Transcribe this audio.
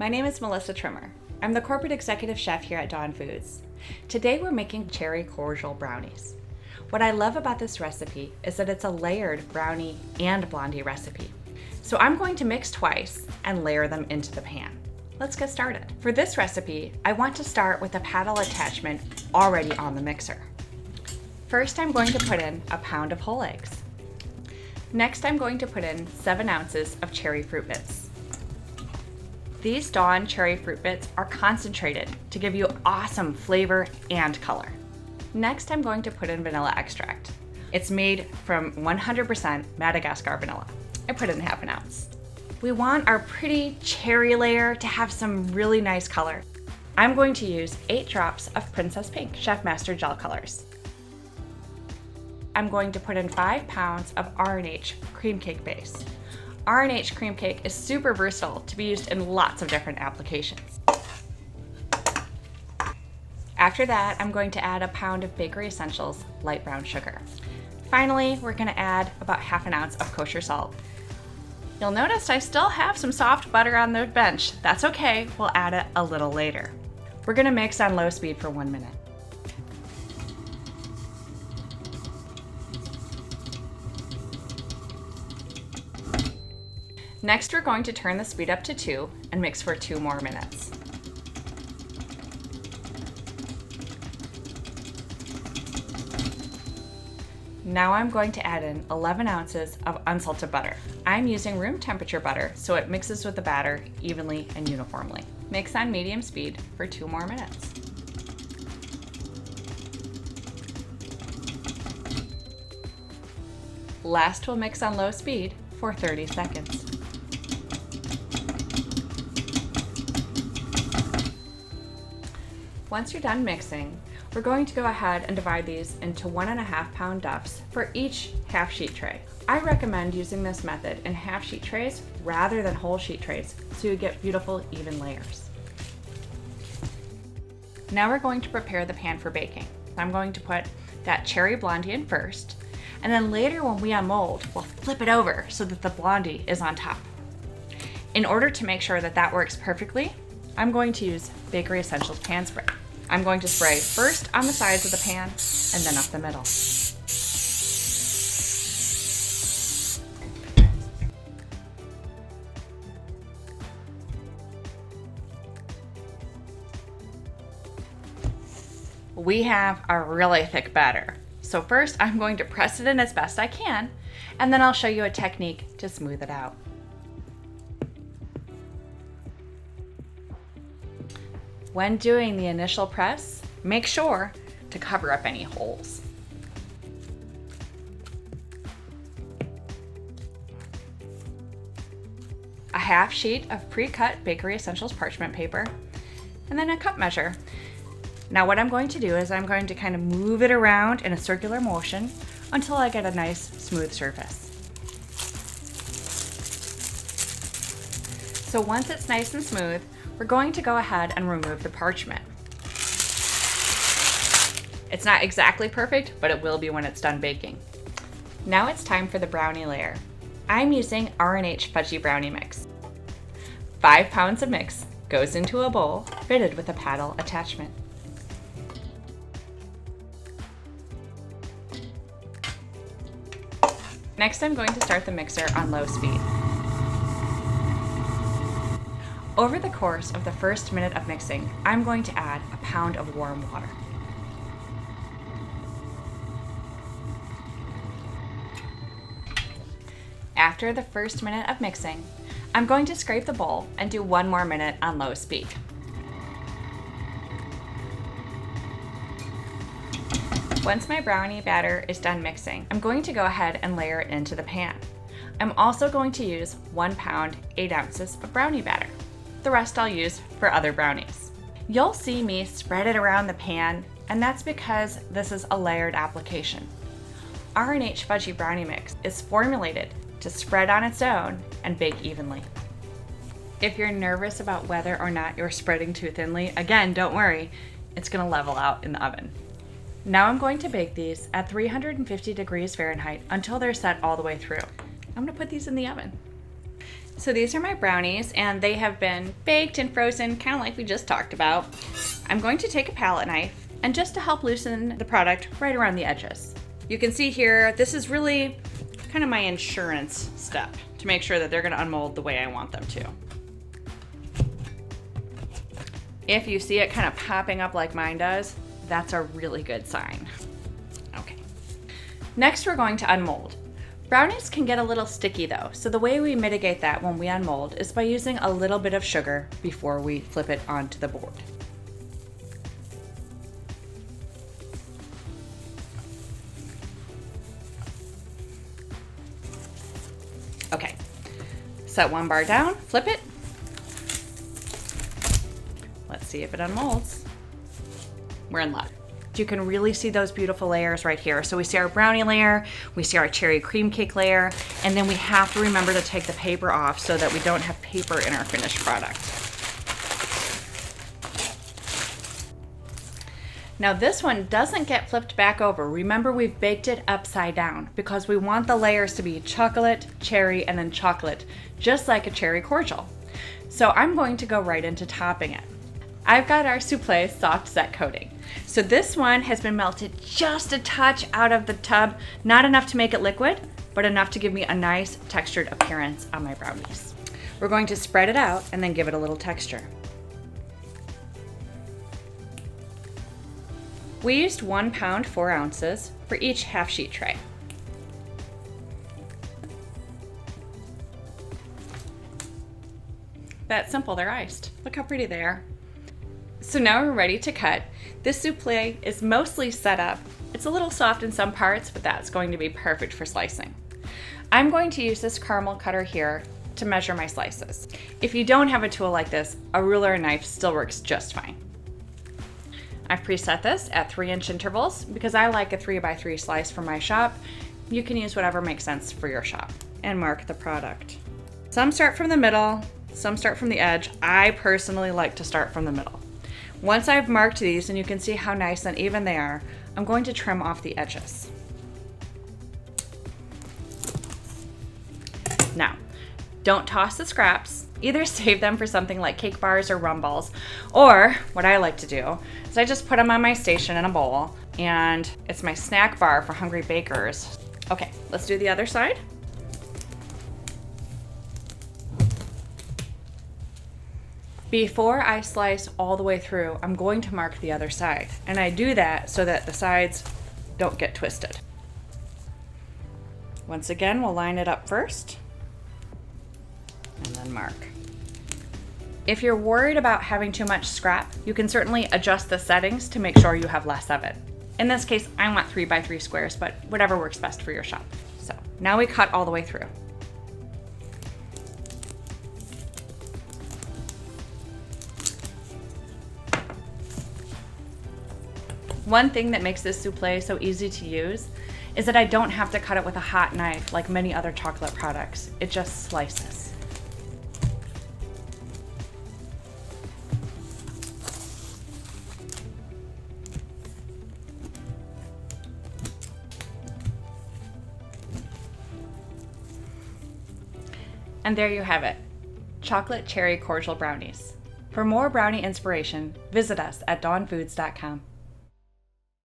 My name is Melissa Trimmer. I'm the corporate executive chef here at Dawn Foods. Today we're making cherry cordial brownies. What I love about this recipe is that it's a layered brownie and blondie recipe. So I'm going to mix twice and layer them into the pan. Let's get started. For this recipe, I want to start with a paddle attachment already on the mixer. First, I'm going to put in a pound of whole eggs. Next, I'm going to put in 7 ounces of cherry fruit bits. These Dawn cherry fruit bits are concentrated to give you awesome flavor and color. Next, I'm going to put in vanilla extract. It's made from 100% Madagascar vanilla. I put in ½ ounce. We want our pretty cherry layer to have some really nice color. I'm going to use 8 drops of Princess Pink Chef Master Gel Colors. I'm going to put in 5 pounds of R&H cream cake base. R&H cream cake is super versatile to be used in lots of different applications. After that, I'm going to add a pound of Bakery Essentials light brown sugar. Finally, we're going to add about ½ ounce of kosher salt. You'll notice I still have some soft butter on the bench. That's okay, we'll add it a little later. We're going to mix on low speed for 1 minute. Next, we're going to turn the speed up to 2 and mix for 2 more minutes. Now I'm going to add in 11 ounces of unsalted butter. I'm using room temperature butter so it mixes with the batter evenly and uniformly. Mix on medium speed for 2 more minutes. Last, we'll mix on low speed for 30 seconds. Once you're done mixing, we're going to go ahead and divide these into 1½ pound duffs for each half sheet tray. I recommend using this method in half sheet trays rather than whole sheet trays so you get beautiful even layers. Now we're going to prepare the pan for baking. I'm going to put that cherry blondie in first, and then later when we unmold, we'll flip it over so that the blondie is on top. In order to make sure that that works perfectly, I'm going to use Bakery Essentials pan spray. I'm going to spray first on the sides of the pan and then up the middle. We have a really thick batter. So first I'm going to press it in as best I can, and then I'll show you a technique to smooth it out. When doing the initial press, make sure to cover up any holes. A half sheet of pre-cut Bakery Essentials parchment paper, and then a cup measure. Now what I'm going to do is I'm going to kind of move it around in a circular motion until I get a nice smooth surface. So once it's nice and smooth, we're going to go ahead and remove the parchment. It's not exactly perfect, but it will be when it's done baking. Now it's time for the brownie layer. I'm using R&H Fudgy Brownie Mix. 5 pounds of mix goes into a bowl fitted with a paddle attachment. Next, I'm going to start the mixer on low speed. Over the course of the first minute of mixing, I'm going to add a pound of warm water. After the first minute of mixing, I'm going to scrape the bowl and do 1 more minute on low speed. Once my brownie batter is done mixing, I'm going to go ahead and layer it into the pan. I'm also going to use 1 pound, 8 ounces of brownie batter. The rest I'll use for other brownies. You'll see me spread it around the pan, and that's because this is a layered application. R&H Fudgy Brownie Mix is formulated to spread on its own and bake evenly. If you're nervous about whether or not you're spreading too thinly, again, don't worry, it's gonna level out in the oven. Now I'm going to bake these at 350 degrees Fahrenheit until they're set all the way through. I'm gonna put these in the oven. So these are my brownies, and they have been baked and frozen, kind of like we just talked about. I'm going to take a palette knife, and just to help loosen the product right around the edges. You can see here, this is really kind of my insurance step to make sure that they're gonna unmold the way I want them to. If you see it kind of popping up like mine does, that's a really good sign. Okay. Next, we're going to unmold. Brownies can get a little sticky though, so the way we mitigate that when we unmold is by using a little bit of sugar before we flip it onto the board. Okay, set one bar down, flip it. Let's see if it unmolds. We're in luck. You can really see those beautiful layers right here. So we see our brownie layer, we see our cherry cream cake layer, and then we have to remember to take the paper off so that we don't have paper in our finished product. Now this one doesn't get flipped back over. Remember, we've baked it upside down because we want the layers to be chocolate, cherry, and then chocolate, just like a cherry cordial. So I'm going to go right into topping it. I've got our souffle soft set coating. So this one has been melted just a touch out of the tub, not enough to make it liquid, but enough to give me a nice textured appearance on my brownies. We're going to spread it out and then give it a little texture. We used 1 pound 4 ounces for each half sheet tray. That's simple, they're iced. Look how pretty they are. So now we're ready to cut. This souffle is mostly set up. It's a little soft in some parts, but that's going to be perfect for slicing. I'm going to use this caramel cutter here to measure my slices. If you don't have a tool like this, a ruler and knife still works just fine. I've preset this at 3-inch intervals because I like a 3x3 slice for my shop. You can use whatever makes sense for your shop. And mark the product. Some start from the middle, some start from the edge. I personally like to start from the middle. Once I've marked these, and you can see how nice and even they are, I'm going to trim off the edges. Now, don't toss the scraps. Either save them for something like cake bars or rum balls, or what I like to do is I just put them on my station in a bowl, and it's my snack bar for hungry bakers. Okay, let's do the other side. Before I slice all the way through, I'm going to mark the other side, and I do that so that the sides don't get twisted. Once again, we'll line it up first, and then mark. If you're worried about having too much scrap, you can certainly adjust the settings to make sure you have less of it. In this case, I want 3x3 squares, but whatever works best for your shop. So now we cut all the way through. One thing that makes this souffle so easy to use is that I don't have to cut it with a hot knife like many other chocolate products. It just slices. And there you have it, chocolate cherry cordial brownies. For more brownie inspiration, visit us at dawnfoods.com.